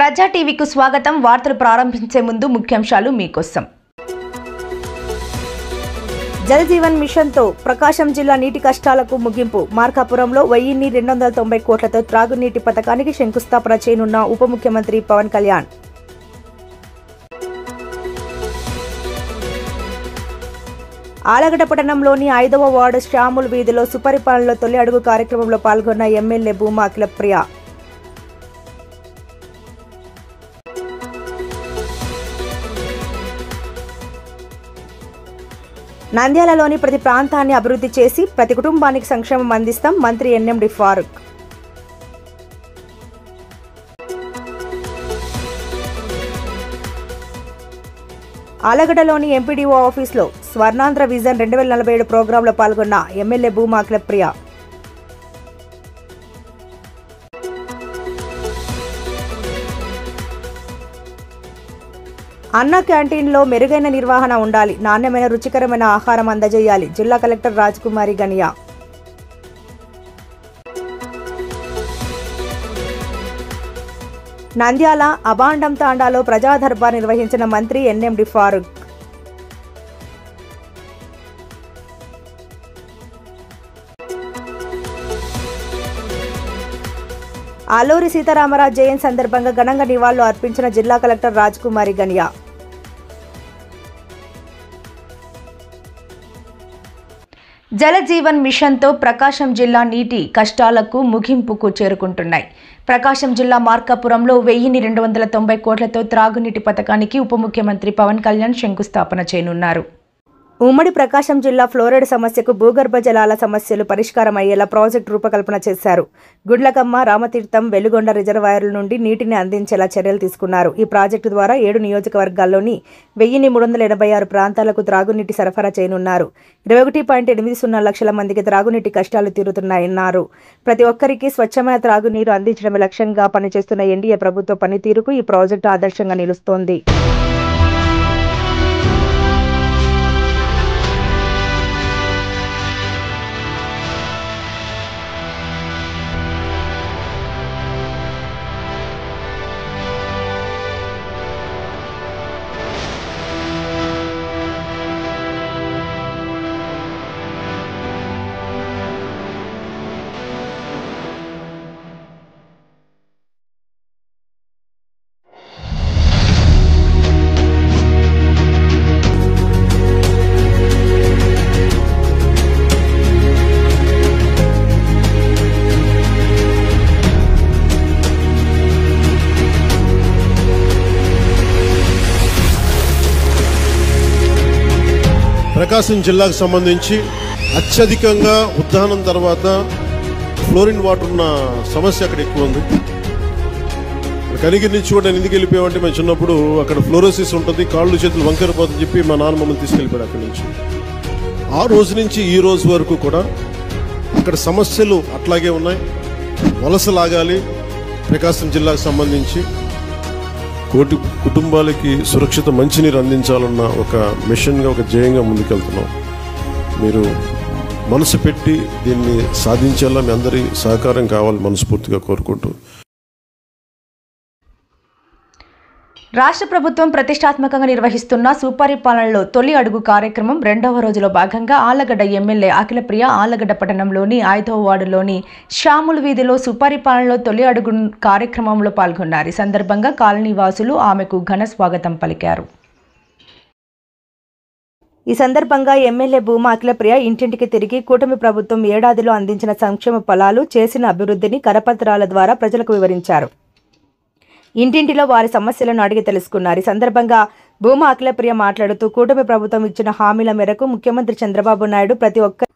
ప్రజా టీవీకి స్వాగతం. వార్తలు ప్రారంభించే ముందు ముఖ్యాంశాలు మీకోసం. జల్ జీవన్ మిషన్తో ప్రకాశం జిల్లా నీటి కష్టాలకు ముగింపు. మార్కాపురంలో 1290 కోట్లతో త్రాగునీటి పథకానికి శంకుస్థాపన చేయనున్న ఉప ముఖ్యమంత్రి పవన్ కళ్యాణ్. ఆలగడ్డ పట్టణంలోని 5వ వార్డు శ్యాముల్ వీధిలో సుపరిపాలనలో తొలి అడుగు కార్యక్రమంలో పాల్గొన్న ఎమ్మెల్యే భూమా అఖిలప్రియ. నంద్యాలలోని ప్రతి ప్రాంతాన్ని అభివృద్ధి చేసి ప్రతి కుటుంబానికి సంక్షేమం అందిస్తాం. మంత్రి ఎన్ఎండి ఫారూక్. ఆలగడ్డలోని ఎంపీడీఓ ఆఫీసులో స్వర్ణాంధ్ర విజన్ 2047 ప్రోగ్రాంలో పాల్గొన్న ఎమ్మెల్యే భూమా అఖిలప్రియ. అన్న క్యాంటీన్లో మెరుగైన నిర్వహణ ఉండాలి, నాణ్యమైన రుచికరమైన ఆహారం అందజేయాలి. జిల్లా కలెక్టర్ రాజకుమారి గనియా. నంద్యాల అబాండం తాండాలో ప్రజా దర్బార్ నిర్వహించిన మంత్రి ఎన్ఎండి ఫారూక్. అల్లూరి సీతారామరాజు జయంతి సందర్భంగా ఘనంగా నివాళులు అర్పించిన జిల్లా కలెక్టర్ రాజకుమారి గనియా. జల జీవన్ మిషన్తో ప్రకాశం జిల్లా నీటి కష్టాలకు ముగింపుకు చేరుకుంటున్నాయి. ప్రకాశం జిల్లా మార్కాపురంలో 1290 కోట్లతో త్రాగునీటి పథకానికి ఉప ముఖ్యమంత్రి పవన్ కళ్యాణ్ శంకుస్థాపన చేయనున్నారు. ఉమ్మడి ప్రకాశం జిల్లా ఫ్లోరైడ్ సమస్యకు భూగర్భ జలాల సమస్యలు పరిష్కారం అయ్యేలా ప్రాజెక్టు రూపకల్పన చేశారు. గుడ్లకమ్మ, రామతీర్థం, వెలుగొండ రిజర్వాయర్ల నుండి నీటిని అందించేలా చర్యలు తీసుకున్నారు. ఈ ప్రాజెక్టు ద్వారా 7 నియోజకవర్గాల్లోని 1386 ప్రాంతాలకు త్రాగునీటి సరఫరా చేయనున్నారు. 21.80 లక్షల మందికి త్రాగునీటి కష్టాలు తీరుతున్నాయన్నారు. ప్రతి ఒక్కరికి స్వచ్ఛమైన త్రాగునీరు అందించడమే లక్ష్యంగా పనిచేస్తున్న ఎన్డీఏ ప్రభుత్వ పనితీరుకు ఈ ప్రాజెక్టు ఆదర్శంగా నిలుస్తోంది. ప్రకాశం జిల్లాకు సంబంధించి అత్యధికంగా ఉద్దానం తర్వాత ఫ్లోరిన్ వాటర్ ఉన్న సమస్య అక్కడ ఎక్కువ ఉంది. కనిగిరి నుంచి కూడా ఎందుకు వెళ్ళిపోయామంటే మేము చిన్నప్పుడు అక్కడ ఫ్లోరోసిస్ ఉంటుంది, కాళ్ళు చేతులు వంకరిపోతుందని చెప్పి మా నాన్న మమ్మల్ని తీసుకెళ్ళిపోయాడు అక్కడి నుంచి. ఆ రోజు నుంచి ఈ రోజు వరకు కూడా అక్కడ సమస్యలు అట్లాగే ఉన్నాయి. వలస లాగాలి. ప్రకాశం జిల్లాకు సంబంధించి 1 కోటి కుటుంబాలకి సురక్షిత మంచినీరు అందించాలన్న ఒక మిషన్గా, ఒక ధ్యేయంగా ముందుకెళ్తున్నాం. మీరు మనసు పెట్టి దీన్ని సాధించేలా మీ అందరి సహకారం కావాలి మనస్ఫూర్తిగా కోరుకుంటూ. రాష్ట్ర ప్రభుత్వం ప్రతిష్టాత్మకంగా నిర్వహిస్తున్న సుపరిపాలనలో తొలి అడుగు కార్యక్రమం 2వ రోజులో భాగంగా ఆలగడ్డ ఎమ్మెల్యే అఖిలప్రియ ఆలగడ్డ పట్టణంలోని 5వ వార్డులోని శ్యాముల్ వీధిలో సుపరిపాలనలో తొలి అడుగు కార్యక్రమంలో పాల్గొన్నారు. ఈ సందర్భంగా కాలనీ వాసులు ఆమెకు ఘన స్వాగతం పలికారు. ఈ సందర్భంగా ఎమ్మెల్యే భూమా అఖిలప్రియ ఇంటింటికి తిరిగి కూటమి ప్రభుత్వం ఏడాదిలో అందించిన సంక్షేమ ఫలాలు, చేసిన అభివృద్ధిని కరపత్రాల ద్వారా ప్రజలకు వివరించారు. ఇంటింటిలో వారి సమస్యలను అడిగి తెలుసుకున్నారు. ఈ సందర్భంగా భూమా అఖిలప్రియ మాట్లాడుతూ కూటమి ప్రభుత్వం ఇచ్చిన హామీల మేరకు ముఖ్యమంత్రి చంద్రబాబు నాయుడు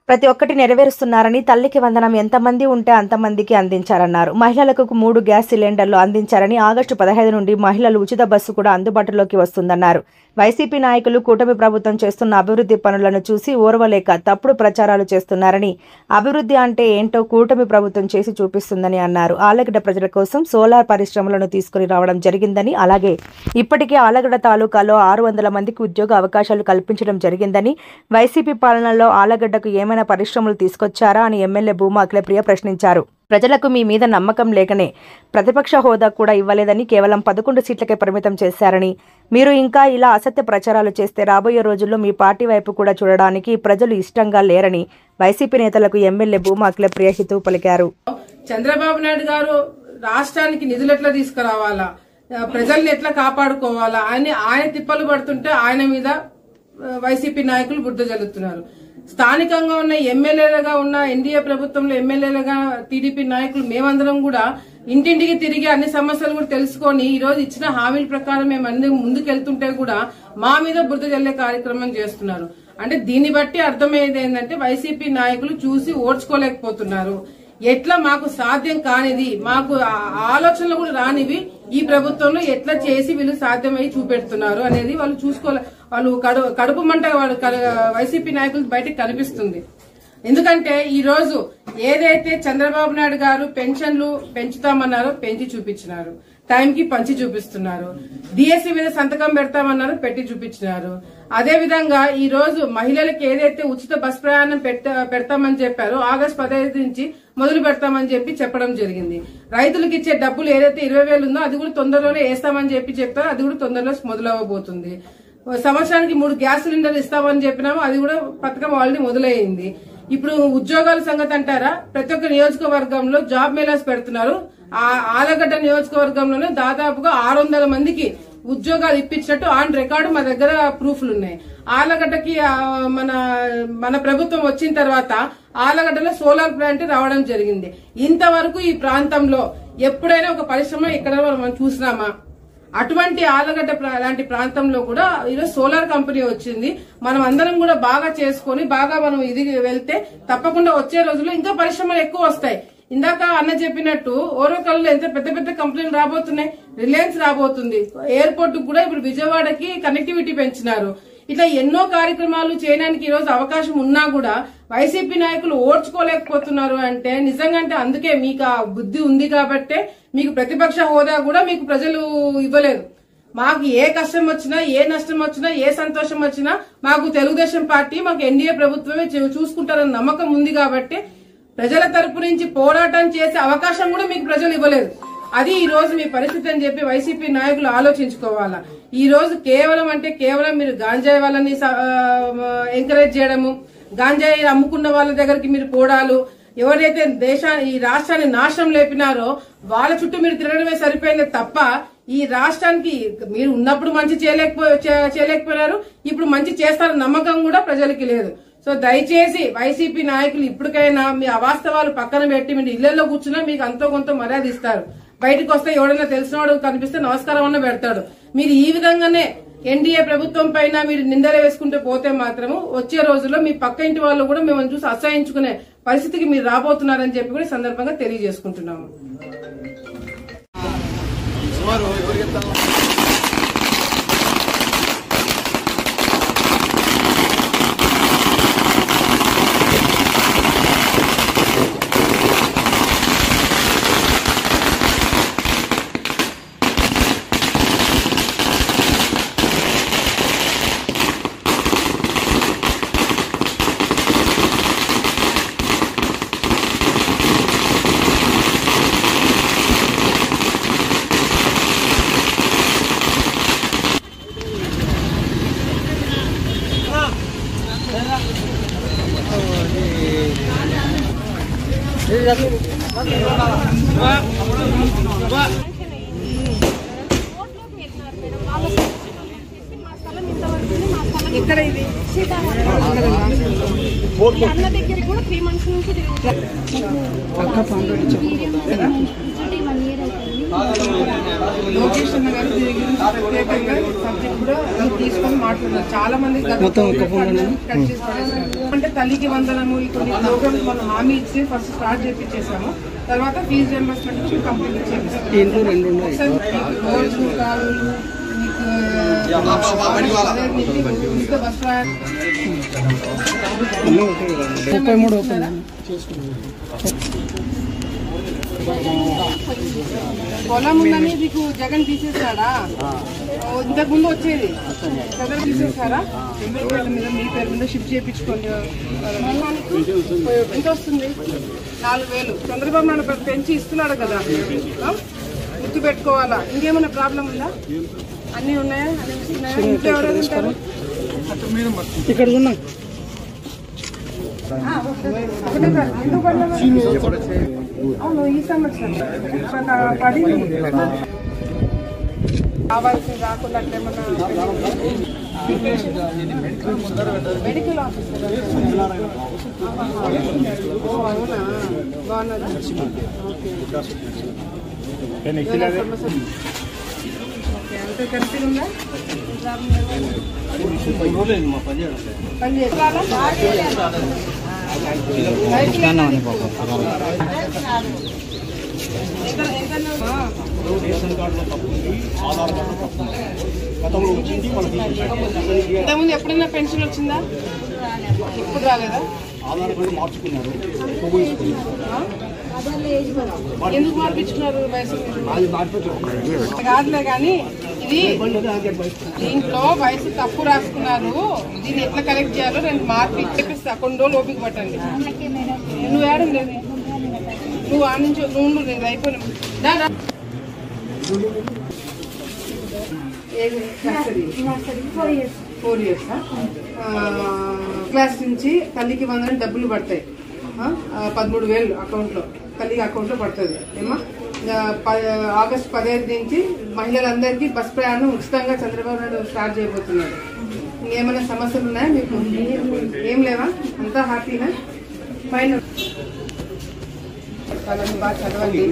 ప్రతి ఒక్కటి నెరవేరుస్తున్నారని, తల్లికి వందనం ఎంతమంది ఉంటే అంతమందికి అందించారన్నారు. మహిళలకు 3 గ్యాస్ సిలిండర్లు అందించారని, ఆగస్టు 15 నుండి మహిళలు ఉచిత బస్సు కూడా అందుబాటులోకి వస్తుందన్నారు. వైసీపీ నాయకులు కూటమి ప్రభుత్వం చేస్తున్న అభివృద్ధి పనులను చూసి ఓర్వలేక తప్పుడు ప్రచారాలు చేస్తున్నారని, అభివృద్ధి అంటే ఏంటో కూటమి ప్రభుత్వం చేసి చూపిస్తుందని అన్నారు. ఆలగడ్డ ప్రజల కోసం సోలార్ పరిశ్రమలను తీసుకుని రావడం జరిగిందని, అలాగే ఇప్పటికే ఆలగడ్డ తాలూకాలో 600 మందికి ఉద్యోగ అవకాశాలు కల్పించడం జరిగిందని, వైసీపీ పాలనలో ఆలగడ్డకు ఏమైనా పరిశ్రమలు తీసుకొచ్చారా అని ఎమ్మెల్యే భూమా అఖిలప్రియ ప్రశ్నించారు. ప్రజలకు మీ మీద నమ్మకం లేకనే ప్రతిపక్ష హోదా కూడా ఇవ్వలేదని, కేవలం 11 సీట్లకే పరిమితం చేశారని, మీరు ఇంకా ఇలా అసత్య ప్రచారాలు చేస్తే రాబోయే రోజుల్లో మీ పార్టీ వైపు కూడా చూడడానికి ప్రజలు ఇష్టంగా లేరని వైసీపీ నేతలకు ఎమ్మెల్యే భూమా అఖిలప్రియ హితవు పలికారు. చంద్రబాబు నాయుడు గారు రాష్ట్రానికి నిధులు ఎట్లా తీసుకురావాలా, ప్రజల్ని ఎట్లా కాపాడుకోవాలా అని ఆయన తిప్పలు పడుతుంటే ఆయన మీద వైసీపీ నాయకులు బురద జల్లుతున్నారు. స్థానికంగా ఉన్న ఎమ్మెల్యేలుగా ఉన్న ఎన్డీఏ ప్రభుత్వంలో ఎమ్మెల్యేలుగా టీడీపీ నాయకులు మేమందరం కూడా ఇంటింటికి తిరిగి అన్ని సమస్యలు కూడా తెలుసుకొని ఈ రోజు ఇచ్చిన హామీల ప్రకారం మేము అన్ని ముందుకెళ్తుంటే కూడా మా మీద బురద జల్లే కార్యక్రమం చేస్తున్నారు. అంటే దీన్ని బట్టి అర్థమయ్యేది ఏంటంటే వైసీపీ నాయకులు చూసి ఓడ్చుకోలేకపోతున్నారు. ఎట్లా మాకు సాధ్యం కానిది, మాకు ఆలోచనలు కూడా రానివి ఈ ప్రభుత్వంలో ఎట్లా చేసి వీళ్ళు సాధ్యమై చూపెడుతున్నారు అనేది వాళ్ళు వాళ్ళు కడుపు మంట వాళ్ళు వైసీపీ నాయకులు బయటకు కనిపిస్తుంది. ఎందుకంటే ఈ రోజు ఏదైతే చంద్రబాబు నాయుడు గారు పెన్షన్లు పెంచుతామన్నారో పెంచి చూపించినారు, టైంకి పంచి చూపిస్తున్నారు. డిఎస్సీ మీద సంతకం పెడతామన్నారు, పెట్టి చూపించినారు. అదే విధంగా ఈ రోజు మహిళలకు ఏదైతే ఉచిత బస్ ప్రయాణం పెడతామని చెప్పారో ఆగస్టు 15 నుంచి మొదలు పెడతామని చెప్పడం జరిగింది. రైతులకు ఇచ్చే డబ్బులు ఏదైతే 20,000 ఉందో అది కూడా తొందరలోనే వేస్తామని చెప్తారో అది కూడా తొందరలో మొదలవబోతుంది. సంవత్సరానికి 3 గ్యాస్ సిలిండర్లు ఇస్తామని చెప్పినాము, అది కూడా పథకం ఆల్రెడీ మొదలైంది. ఇప్పుడు ఉద్యోగాల సంగతి అంటారా, ప్రతి ఒక్క నియోజకవర్గంలో జాబ్ మేళాస్ పెడుతున్నారు. ఆలగడ్డ నియోజకవర్గంలోనే దాదాపుగా 600 మందికి ఉద్యోగాలు ఇప్పించినట్టు ఆన్ రికార్డు మా దగ్గర ప్రూఫ్లు ఉన్నాయి. ఆలగడ్డకి మన ప్రభుత్వం వచ్చిన తర్వాత ఆలగడ్డలో సోలార్ ప్లాంట్ రావడం జరిగింది. ఇంతవరకు ఈ ప్రాంతంలో ఎప్పుడైనా ఒక పరిశ్రమ ఇక్కడ మనం చూసినామా? అటువంటి ఆలగడ్డ లాంటి ప్రాంతంలో కూడా ఈరోజు సోలార్ కంపెనీ వచ్చింది. మనం అందరం కూడా బాగా చేసుకుని బాగా మనం ఇది వెళ్తే తప్పకుండా వచ్చే రోజుల్లో ఇంకా పరిశ్రమలు ఎక్కువ వస్తాయి. ఇందాక అన్న చెప్పినట్టు ఓరోకల్లో ఎంత పెద్ద పెద్ద కంపెనీలు రాబోతున్నాయి. రిలయన్స్ రాబోతుంది. ఎయిర్పోర్ట్ కూడా ఇప్పుడు విజయవాడకి కనెక్టివిటీ పెంచినారు. ఇట్లా ఎన్నో కార్యక్రమాలు చేయడానికి ఈ రోజు అవకాశం ఉన్నా కూడా వైసీపీ నాయకులు ఓర్చుకోలేకపోతున్నారు. అంటే నిజంగా అంటే అందుకే మీకు ఆ బుద్ధి ఉంది కాబట్టే మీకు ప్రతిపక్ష హోదా కూడా మీకు ప్రజలు ఇవ్వలేదు. మాకు ఏ కష్టం వచ్చినా, ఏ నష్టం వచ్చినా, ఏ సంతోషం వచ్చినా మాకు తెలుగుదేశం పార్టీ, మాకు ఎన్డీఏ ప్రభుత్వమే చూసుకుంటారన్న నమ్మకం ఉంది కాబట్టి ప్రజల తరపు నుంచి పోరాటం చేసే అవకాశం కూడా మీకు ప్రజలు ఇవ్వలేదు. అది ఈ రోజు మీ పరిస్థితి అని చెప్పి వైసీపీ నాయకులు ఆలోచించుకోవాలా. ఈ రోజు కేవలం మీరు గాంజాయి వాళ్ళని ఎంకరేజ్ చేయడము, గాంజాయి అమ్ముకున్న వాళ్ళ దగ్గరికి మీరు పోవడాలు, ఎవరైతే ఈ రాష్ట్రాన్ని నాశనం లేపినారో వాళ్ళ చుట్టూ మీరు తిరగడమే సరిపోయింది తప్ప ఈ రాష్ట్రానికి మీరు ఉన్నప్పుడు మంచి చేయలేకపోయినారు, ఇప్పుడు మంచి చేస్తారన్న నమ్మకం కూడా ప్రజలకి లేదు. సో దయచేసి వైసీపీ నాయకులు ఇప్పటికైనా మీ అవాస్తవాలు పక్కన పెట్టి మీరు ఇళ్లలో కూర్చున్నా మీకు అంతో కొంత మర్యాద ఇస్తారు. బయటకు వస్తే ఎవడైనా తెలిసినవాడు కనిపిస్తే నమస్కారం అన్న పెడతాడు. మీరు ఈ విధంగానే ఎన్డీఏ ప్రభుత్వం పైన మీరు నిందలు వేసుకుంటూ పోతే మాత్రము వచ్చే రోజుల్లో మీ పక్క ఇంటి వాళ్ళు కూడా మిమ్మల్ని చూసి అసహించుకునే పరిస్థితికి మీరు రాబోతున్నారని చెప్పి కూడా సందర్భంగా తెలియజేసుకుంటున్నాము. ఇక్కడ ఇది అన్న దగ్గర కూడా 3 months నుంచి లొకేషన్ ప్రత్యేకంగా సబ్జెక్ట్ కూడా తీసుకొని మాట్లాడుతున్నారు. చాలా మంది అంటే తల్లికి వందనము కొన్ని ప్రోగ్రామ్స్ మనం హామీ ఇచ్చి ఫస్ట్ స్టార్ట్ చేపించేసాము. తర్వాత ఫీజు రియంబర్స్మెంట్ కంప్లీట్ చేసాము. బస్ ప్రయాణం పొలం ఉందని మీకు జగన్ తీసేసాడా? ఇంతకు ముందు వచ్చేది చంద్ర తీసేసారా? ఎమ్మెల్యేల మీద మీ పేరు మీద షిఫ్ట్ చేయించుకోండి. ఎంత వస్తుంది? 4,000 చంద్రబాబు నాయుడు పెంచి ఇస్తున్నాడు కదా, గుర్తు పెట్టుకోవాలా. ఇంకేమైనా ప్రాబ్లం ఉందా? అన్నీ ఉన్నాయా? అన్నీ వస్తున్నాయా? ఇంట్లో ఎవరైనా ఉంటారు? ఇక్కడ ఉన్నా అవును, ఈ సంవత్సరం పడింది. కావాల్సింది రాకుండా అట్లేమన్నా మెడికల్ ఆఫీసర్? అవునా, బాగున్నదా? అంతే కరెక్ట్గా ఉందా? పని చేయాలా? ఇంతకుముందు ఎప్పుడైనా పెన్షన్ వచ్చిందా? ఇప్పుడు రాలేదా? ఎందుకు మార్పించుకున్నారు? వయసు కాదులే కానీ ఇది దీంట్లో వయసు తప్పు రాసుకున్నారు. దీన్ని ఎట్లా కరెక్ట్ చేయాలో 2 మార్పులు చెప్పిస్తా. కొన్ని రోజులు ఓపిక పట్టండి. నువ్వు ఏడం లేదు, నువ్వు ఆ నుంచి నువ్వు లేదు అయిపోయినా 4 years క్లాస్ నుంచి తల్లికి 100 డబ్బులు పడతాయి. 13,000 అకౌంట్లో, తల్లికి అకౌంట్లో పడుతుంది ఏమా. ఆగస్టు 15 నుంచి మహిళలందరికీ బస్ ప్రయాణం ఉచితంగా చంద్రబాబు నాయుడు స్టార్ట్ చేయబోతున్నాడు. ఇంకేమైనా సమస్యలు ఉన్నాయా మీకు? ఏం లేవా? అంతా హ్యాపీనా? ఫైన్. బాగా చదవండి.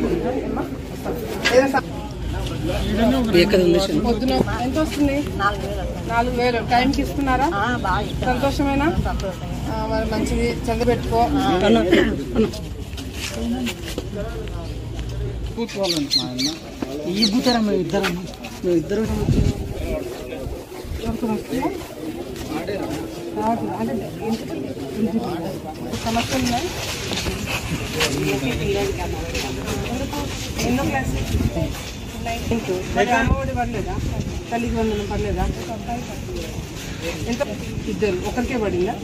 పొద్దున ఎంత వస్తుంది? 4,000. టైంకి ఇస్తున్నారా? సంతోషమేనా? మరి మంచిది, చంద్ర పెట్టుకో. ఇద్దరు సమస్యలు ఉన్నాయి. ఎన్నో క్లాస్? అమ్మఒడి పడలేదా? తల్లికి 100 పడలేదా? ఎంత? ఇద్దరు ఒకరికే పడిందా?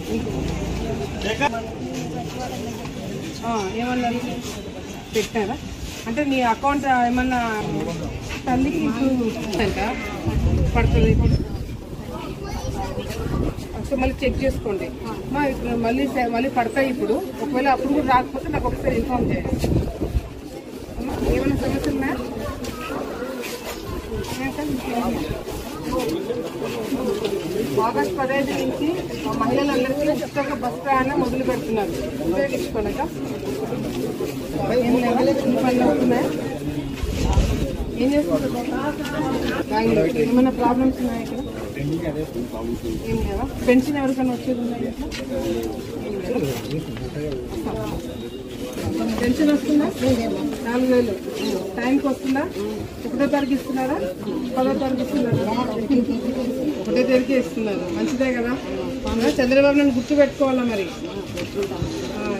ఏమన్నారు? పెట్టారా? అంటే నీ అకౌంట్ ఏమన్నా తల్లికి పడుతుంది? మళ్ళీ చెక్ చేసుకోండి. ఇప్పుడు మళ్ళీ పడతాయి. ఇప్పుడు ఒకవేళ అప్పుడు కూడా రాకపోతే నాకు ఒకసారి ఇన్ఫార్మ్ చేయండి. ఏమైనా సమస్యలు ఉన్నాయా? ఆగస్టు 15 నుంచి మహిళలందరికీ ఉచితంగా బస్ ప్రయాణం మొదలు పెడుతున్నారు. ఉపయోగించుకోలేక ఏం లేదా? ఎన్ని పనులు అవుతున్నాయా? ఏం చేస్తున్నారు? బెంగళూరు ఏమైనా ప్రాబ్లమ్స్ ఉన్నాయా ఇక్కడ? ఏం లేదా? పెన్షన్ ఎవరికైనా వచ్చేది ఉన్నాయా? పెన్షన్ వస్తుందా? 4,000. టైంకి వస్తుందా? 1వ తారీఖు ఇస్తున్నారా? 10వ తారీఖు ఇస్తున్నారా? 1వ తారీఖే ఇస్తున్నారు. మంచిదే కదా. చంద్రబాబు నాయుడు గుర్తు పెట్టుకోవాలా మరి.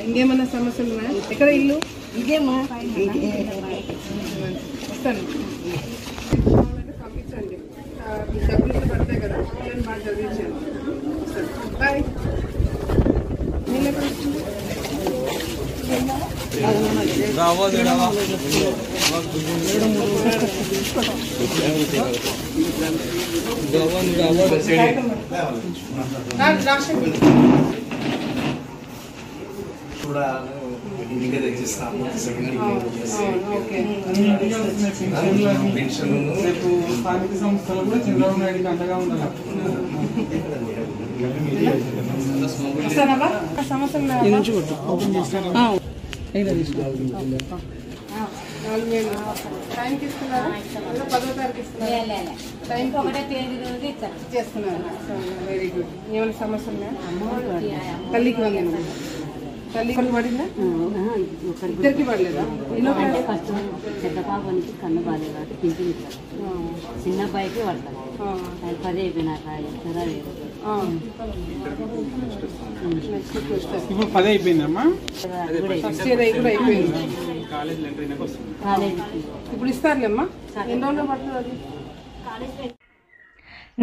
ఇంకేమన్నా సమస్యలు ఉన్నాయా? ఎక్కడ ఇల్లు? ఇదేమా వస్తాను. పంపించండి. డబ్బులు కూడా పడతాయి కదా. నేను బాగా చదివించాను. బాయ్. నేను ఎక్కడ వస్తుంది? స్థానిక సంస్థలు కూడా చంద్రబాబు నాయుడుకి అండగా ఉండాలి. టైంకి ఇస్తున్నారా? 10వ తారీఖు ఇస్తున్నారా? టైంకి 1వ తేదీ రోజు చేస్తున్నారు. Very good. ఏమైనా సమస్య ఉన్నాయా? తల్లికి వందనం. తల్లికి పడిందా? ఇద్దరికి పడలేదా? ఫస్ట్ పెద్ద పాపనికి కన్ను బాగాలేదు కాబట్టి పింఛన్ ఇస్తారు. చిన్న అబ్బాయికి పడతారు. 10 అయిపోయినాక ఇస్తారా? ఇప్పుడు 10 అయిపోయిందమ్మా. ఫస్ట్ ఇయర్ కూడా అయిపోయింది. కాలేజీలో ఎంటర్ అయినాక వస్తుంది. కాలేజీకి ఇప్పుడు ఇస్తారులేమ్మా, ఎన్ని రోజులు పడుతుంది అది?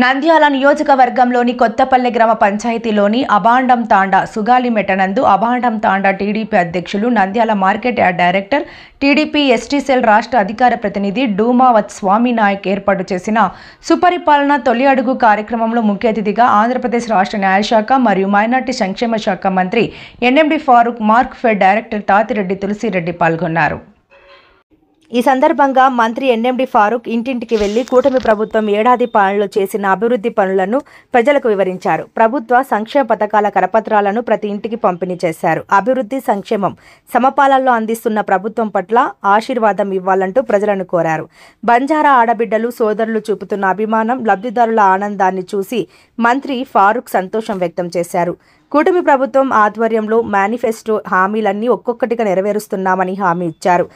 నంద్యాల నియోజకవర్గంలోని కొత్తపల్లె గ్రామ పంచాయతీలోని అబాండం తాండా సుగాలి మెటనందు అబాండం తాండా టీడీపీ అధ్యక్షులు, Nandyal market yard director, TDP ST cell రాష్ట్ర అధికార ప్రతినిధి డూమావత్ స్వామి నాయక్ ఏర్పాటు చేసిన సుపరిపాలన తొలి అడుగు కార్యక్రమంలో ముఖ్య అతిథిగా ఆంధ్రప్రదేశ్ రాష్ట్ర న్యాయశాఖ మరియు మైనార్టీ సంక్షేమ శాఖ మంత్రి NMD Farooq, Markfed director Tatireddy Tulasireddy పాల్గొన్నారు. ఈ సందర్భంగా మంత్రి ఎన్ఎండి ఫారూక్ ఇంటింటికి వెళ్లి కూటమి ప్రభుత్వం ఏడాది పాలనలో చేసిన అభివృద్ధి పనులను ప్రజలకు వివరించారు. ప్రభుత్వ సంక్షేమ పథకాల కరపత్రాలను ప్రతి ఇంటికి పంపిణీ చేశారు. అభివృద్ధి, సంక్షేమం సమపాలనలో అందిస్తున్న ప్రభుత్వం పట్ల ఆశీర్వాదం ఇవ్వాలంటూ ప్రజలను కోరారు. బంజారా ఆడబిడ్డలు, సోదరులు చూపుతున్న అభిమానం, లబ్ధిదారుల ఆనందాన్ని చూసి మంత్రి ఫారూక్ సంతోషం వ్యక్తం చేశారు. కూటమి ప్రభుత్వం ఆధ్వర్యంలో మేనిఫెస్టో హామీలన్నీ ఒక్కొక్కటిగా నెరవేరుస్తున్నామని హామీ ఇచ్చారు.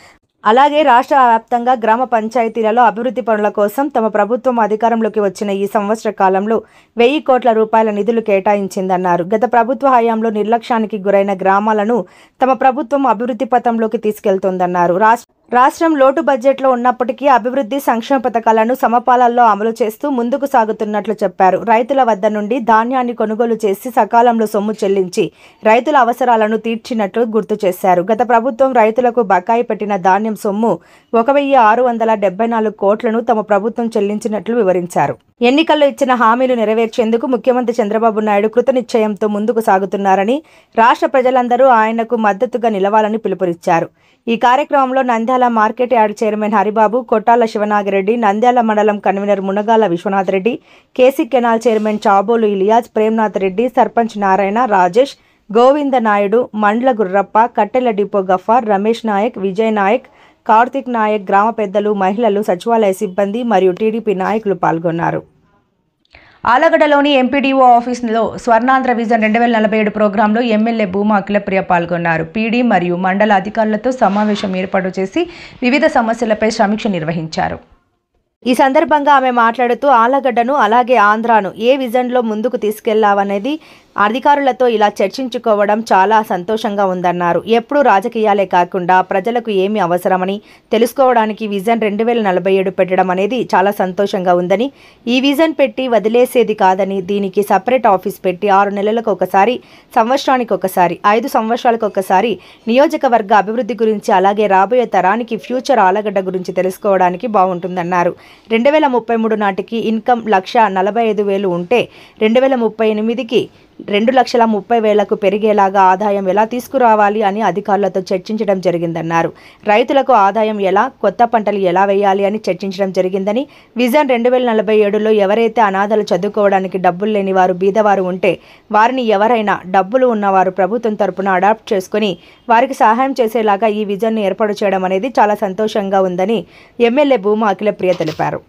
అలాగే రాష్ట్ర వ్యాప్తంగా గ్రామ పంచాయతీలలో అభివృద్ధి పనుల కోసం తమ ప్రభుత్వం అధికారంలోకి వచ్చిన ఈ సంవత్సర కాలంలో 1000 కోట్ల రూపాయల నిధులు కేటాయించిందన్నారు. గత ప్రభుత్వ హయాంలో నిర్లక్ష్యానికి గురైన గ్రామాలను తమ ప్రభుత్వం అభివృద్ధి పథంలోకి తీసుకెళ్తోందన్నారు. రాష్ట్రం లోటు బడ్జెట్లో ఉన్నప్పటికీ అభివృద్ధి, సంక్షేమ పథకాలను సమపాలనలో అమలు చేస్తూ ముందుకు సాగుతున్నట్లు చెప్పారు. రైతుల వద్ద నుండి ధాన్యాన్ని కొనుగోలు చేసి సకాలంలో సొమ్ము చెల్లించి రైతుల అవసరాలను తీర్చినట్లు గుర్తు చేశారు. గత ప్రభుత్వం రైతులకు బకాయి పెట్టిన ధాన్యం సొమ్ము 1674 కోట్లను తమ ప్రభుత్వం చెల్లించినట్లు వివరించారు. ఎన్నికల్లో ఇచ్చిన హామీలు నెరవేర్చేందుకు ముఖ్యమంత్రి చంద్రబాబు నాయుడు కృతనిశ్చయంతో ముందుకు సాగుతున్నారని, రాష్ట్ర ప్రజలందరూ ఆయనకు మద్దతుగా నిలవాలని పిలుపునిచ్చారు. ఈ కార్యక్రమంలో Nandyal market yard chairman Haribabu, Kottala Sivanagireddy, Nandyal మండలం convener Munagala Vishwanath Reddy, KC canal chairman Chabolu Iliyaz, Premnath Reddy, sarpanch Narayana, Rajesh, Govinda Naidu, Mandla Gurrappa, కట్టెల డిపో గఫార్, రమేష్ నాయక్, విజయ్ నాయక్, కార్తిక్ నాయక్, గ్రామ పెద్దలు, మహిళలు, సచివాలయ సిబ్బంది మరియు టీడీపీ నాయకులు పాల్గొన్నారు. ఆలగడ్డలోని ఎంపీడీఓ ఆఫీసులో స్వర్ణాంధ్ర విజన్ 2047 ప్రోగ్రాంలో ఎమ్మెల్యే భూమా అఖిలప్రియ పాల్గొన్నారు. పీడీ మరియు మండల అధికారులతో సమావేశం ఏర్పాటు చేసి వివిధ సమస్యలపై సమీక్ష నిర్వహించారు. ఈ సందర్భంగా ఆమె మాట్లాడుతూ ఆలగడ్డను అలాగే ఆంధ్రాను ఏ విజన్లో ముందుకు తీసుకెళ్లావనేది అధికారులతో ఇలా చర్చించుకోవడం చాలా సంతోషంగా ఉందన్నారు. ఎప్పుడూ రాజకీయాలే కాకుండా ప్రజలకు ఏమి అవసరమని తెలుసుకోవడానికి విజన్ 2047 పెట్టడం అనేది చాలా సంతోషంగా ఉందని, ఈ విజన్ పెట్టి వదిలేసేది కాదని, దీనికి సపరేట్ ఆఫీస్ పెట్టి 6 నెలలకు ఒకసారి, సంవత్సరానికి ఒకసారి, 5 సంవత్సరాలకు ఒకసారి నియోజకవర్గ అభివృద్ధి గురించి అలాగే రాబోయే తరానికి ఫ్యూచర్ ఆలగడ్డ గురించి తెలుసుకోవడానికి బాగుంటుందన్నారు. 2033 నాటికి ఇన్కమ్ 1,45,000 ఉంటే 2038కి 2,30,000కు పెరిగేలాగా ఆదాయం ఎలా తీసుకురావాలి అని అధికారులతో చర్చించడం జరిగిందన్నారు. రైతులకు ఆదాయం ఎలా, కొత్త పంటలు ఎలా వేయాలి అని చర్చించడం జరిగిందని, విజన్ 2047లో ఎవరైతే అనాథలు చదువుకోవడానికి డబ్బులు లేని వారు, బీదవారు ఉంటే వారిని ఎవరైనా డబ్బులు ఉన్నవారు ప్రభుత్వం తరపున అడాప్ట్ చేసుకుని వారికి సహాయం చేసేలాగా ఈ విజన్ను ఏర్పాటు చేయడం అనేది చాలా సంతోషంగా ఉందని ఎమ్మెల్యే భూమా అఖిలప్రియ తెలిపారు.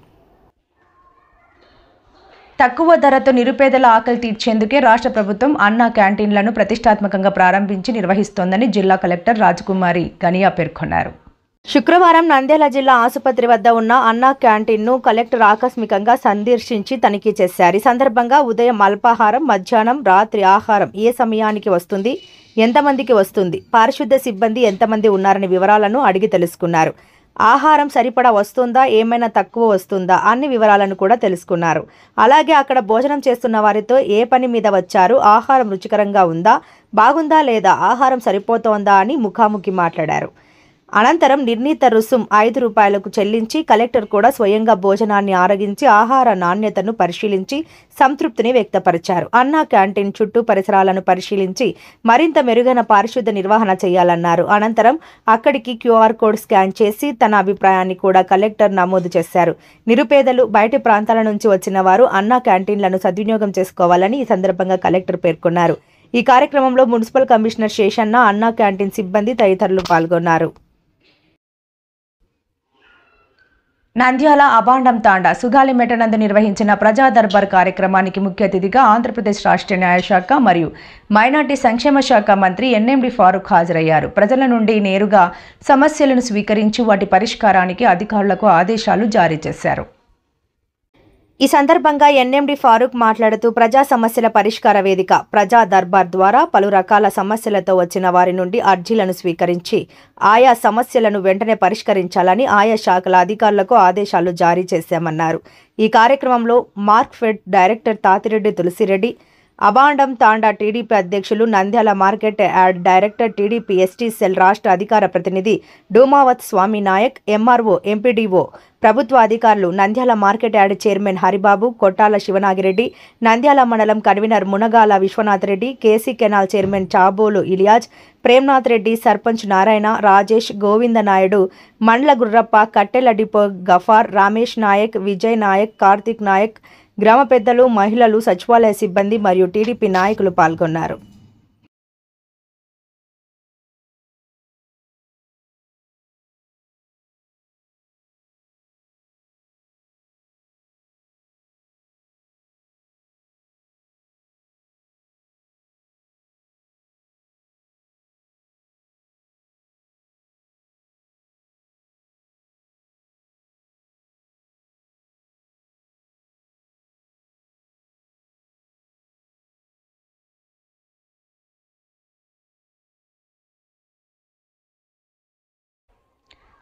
తక్కువ ధరతో నిరుపేదల ఆకలి తీర్చేందుకే రాష్ట్ర ప్రభుత్వం అన్నా క్యాంటీన్లను ప్రతిష్టాత్మకంగా ప్రారంభించి నిర్వహిస్తోందని జిల్లా కలెక్టర్ రాజకుమారి గనియా పేర్కొన్నారు. శుక్రవారం నంద్యాల జిల్లా ఆసుపత్రి వద్ద ఉన్న అన్నా క్యాంటీన్ను కలెక్టర్ ఆకస్మికంగా సందర్శించి తనిఖీ చేశారు. ఈ సందర్భంగా ఉదయం అల్పాహారం, మధ్యాహ్నం, రాత్రి ఆహారం ఏ సమయానికి వస్తుంది, ఎంతమందికి వస్తుంది, పారిశుద్ధ సిబ్బంది ఎంతమంది ఉన్నారనే వివరాలను అడిగి తెలుసుకున్నారు. ఆహారం సరిపడా వస్తుందా, ఏమైనా తక్కువ వస్తుందా అన్ని వివరాలను కూడా తెలుసుకున్నారు. అలాగే అక్కడ భోజనం చేస్తున్న వారితో ఏ పని మీద వచ్చారు, ఆహారం రుచికరంగా ఉందా, బాగుందా లేదా, ఆహారం సరిపోతోందా అని ముఖాముఖి మాట్లాడారు. అనంతరం నిర్ణీత రుసుం 5 రూపాయలకు చెల్లించి కలెక్టర్ కూడా స్వయంగా భోజనాన్ని ఆరగించి ఆహార నాణ్యతను పరిశీలించి సంతృప్తిని వ్యక్తపరిచారు. అన్నా క్యాంటీన్ చుట్టూ పరిసరాలను పరిశీలించి మరింత మెరుగైన పారిశుద్ధ నిర్వహణ చేయాలన్నారు. అనంతరం అక్కడికి QR కోడ్ స్కాన్ చేసి తన అభిప్రాయాన్ని కూడా కలెక్టర్ నమోదు చేశారు. నిరుపేదలు, బయటి ప్రాంతాల నుంచి వచ్చిన వారు అన్నా క్యాంటీన్లను సద్వినియోగం చేసుకోవాలని ఈ సందర్భంగా కలెక్టర్ పేర్కొన్నారు. ఈ కార్యక్రమంలో మున్సిపల్ కమిషనర్ శేషన్న, అన్నా క్యాంటీన్ సిబ్బంది తదితరులు పాల్గొన్నారు. నంద్యాల అబాండం తాండా సుగాలి మెటనందు నిర్వహించిన ప్రజా దర్బార్ కార్యక్రమానికి ముఖ్య అతిథిగా ఆంధ్రప్రదేశ్ రాష్ట్ర న్యాయశాఖ మరియు మైనార్టీ సంక్షేమ శాఖ మంత్రి ఎన్ఎండి ఫారూక్ హాజరయ్యారు. ప్రజల నుండి నేరుగా సమస్యలను స్వీకరించి వాటి పరిష్కారానికి అధికారులకు ఆదేశాలు జారీ చేశారు. ఈ సందర్భంగా ఎన్ఎండి ఫారూక్ మాట్లాడుతూ ప్రజా సమస్యల పరిష్కార వేదిక ప్రజా దర్బార్ ద్వారా పలు రకాల సమస్యలతో వచ్చిన వారి నుండి అర్జీలను స్వీకరించి ఆయా సమస్యలను వెంటనే పరిష్కరించాలని ఆయా శాఖల అధికారులకు ఆదేశాలు జారీ చేశామన్నారు. ఈ కార్యక్రమంలో మార్క్ఫెడ్ డైరెక్టర్ తాతిరెడ్డి తులసిరెడ్డి, అబాండం తాండా టీడీపీ అధ్యక్షులు, Nandyal market yard director, TDP ST cell రాష్ట్ర అధికార ప్రతినిధి డూమావత్ స్వామి నాయక్, ఎంఆర్ఓ, ఎంపీడీఓ, ప్రభుత్వ అధికారులు, Nandyal market yard chairman Haribabu, Kottala Sivanagireddy, Nandyal మండలం convener Munagala Vishwanath Reddy, KC canal chairman Chabolu Iliyaz, Premnath Reddy, sarpanch Narayana, Rajesh, Govinda Naidu, Mandla Gurrappa, కట్టెల డిపో గఫార్, రమేష్ నాయక్, విజయ్ నాయక్, కార్తిక్ నాయక్, గ్రామ పెద్దలు, మహిళలు, సచివాలయ సిబ్బంది మరియు టీడీపీ నాయకులు పాల్గొన్నారు.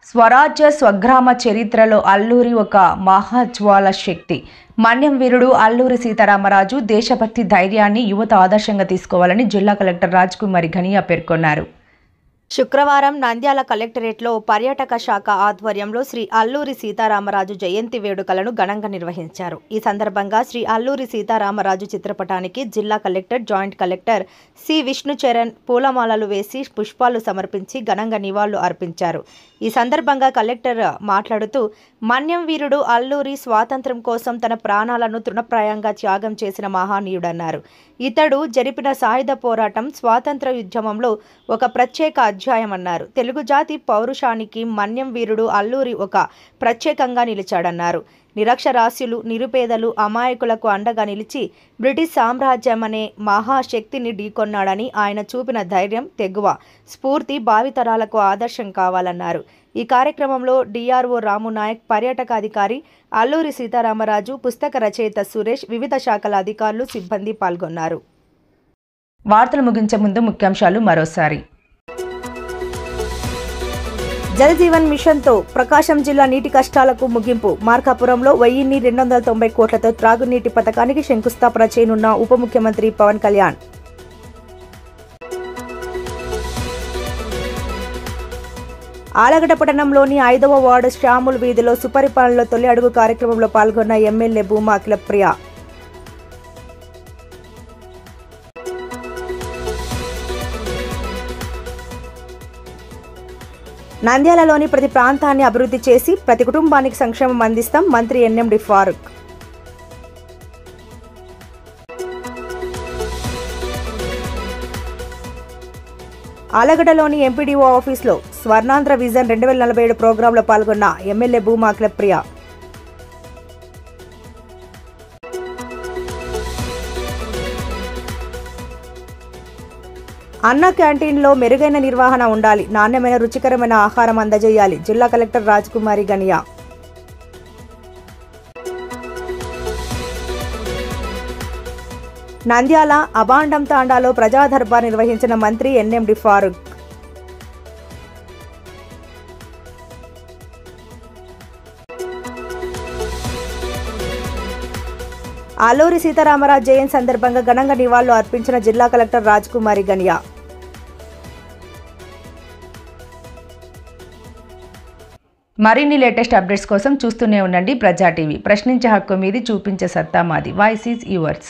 స్వరాజ్య స్వగ్రామ చరిత్రలో అల్లూరి ఒక మహాజ్వాల శక్తి. మన్యం వీరుడు అల్లూరి సీతారామరాజు దేశభక్తి ధైర్యాన్ని యువత ఆదర్శంగా తీసుకోవాలని జిల్లా కలెక్టర్ రాజ్కుమారి ఘనియా పేర్కొన్నారు. శుక్రవారం నంద్యాల కలెక్టరేట్లో పర్యాటక శాఖ ఆధ్వర్యంలో శ్రీ అల్లూరి సీతారామరాజు జయంతి వేడుకలను ఘనంగా నిర్వహించారు. ఈ సందర్భంగా శ్రీ అల్లూరి సీతారామరాజు చిత్రపటానికి జిల్లా collector, joint collector C Vishnucharan పూలమాలలు వేసి పుష్పాలు సమర్పించి ఘనంగా నివాళులు అర్పించారు. ఈ సందర్భంగా కలెక్టర్ మాట్లాడుతూ, మన్యం వీరుడు అల్లూరి స్వాతంత్ర్యం కోసం తన ప్రాణాలను తృణప్రాయంగా త్యాగం చేసిన మహానీయుడన్నారు. ఇతడు జరిపిన సాయుధ పోరాటం స్వాతంత్ర ఉద్యమంలో ఒక ప్రత్యేక అధ్యాయమన్నారు. తెలుగు జాతి పౌరుషానికి మన్యం వీరుడు అల్లూరి ఒక ప్రత్యేకంగా నిలిచాడన్నారు. నిరక్షరాస్యులు, నిరుపేదలు, అమాయకులకు అండగా నిలిచి బ్రిటిష్ సామ్రాజ్యం అనే మహాశక్తిని ఢీకొన్నాడని ఆయన చూపిన ధైర్యం, తెగువ, స్ఫూర్తి భావితరాలకు ఆదర్శం కావాలన్నారు. ఈ కార్యక్రమంలో డిఆర్ఓ రామునాయక్, పర్యాటక అధికారి అల్లూరి సీతారామరాజు, పుస్తక రచయిత సురేష్, వివిధ శాఖల అధికారులు, సిబ్బంది పాల్గొన్నారు. వార్తలు ముగించే ముందు ముఖ్యాంశాలు మరోసారి. జల్ జీవన్ మిషన్తో ప్రకాశం జిల్లా నీటి కష్టాలకు ముగింపు. మార్కాపురంలో 1290 కోట్లతో త్రాగునీటి పథకానికి శంకుస్థాపన చేయనున్న ఉప ముఖ్యమంత్రి పవన్ కళ్యాణ్. ఆలగడ్డ పట్టణంలోని 5వ వార్డు శ్యాముల్ వీధిలో సుపరిపాలనలో తొలి అడుగు కార్యక్రమంలో పాల్గొన్న ఎమ్మెల్యే భూమా అఖిలప్రియ. నంద్యాలలోని ప్రతి ప్రాంతాన్ని అభివృద్ధి చేసి ప్రతి కుటుంబానికి సంక్షేమం అందిస్తాం, మంత్రి ఎన్ఎండి ఫారూక్. ఆలగడ్డలోని ఎంపీడీఓ ఆఫీసులో స్వర్ణాంధ్ర విజన్ 2047 ప్రోగ్రాంలో పాల్గొన్న ఎమ్మెల్యే భూమా అఖిలప్రియ. అన్న క్యాంటీన్లో మెరుగైన నిర్వహణ ఉండాలి, నాణ్యమైన రుచికరమైన ఆహారం అందజేయాలి, జిల్లా కలెక్టర్ రాజ్కుమారి ఘనియా. నంద్యాల అబాండం తాండాలో ప్రజా దర్బార్ నిర్వహించిన మంత్రి ఎన్ఎండి ఫారూక్. అల్లూరి సీతారామరాజు జయంతి సందర్భంగా ఘనంగా నివాళులు అర్పించిన జిల్లా కలెక్టర్ రాజ్కుమారి ఘనియా. మరిన్ని లేటెస్ట్ అప్డేట్స్ కోసం చూస్తూనే ఉండండి ప్రజా టీవీ. ప్రశ్నించే హక్కు మీది, చూపించే సత్తా మాది. Voice is yours.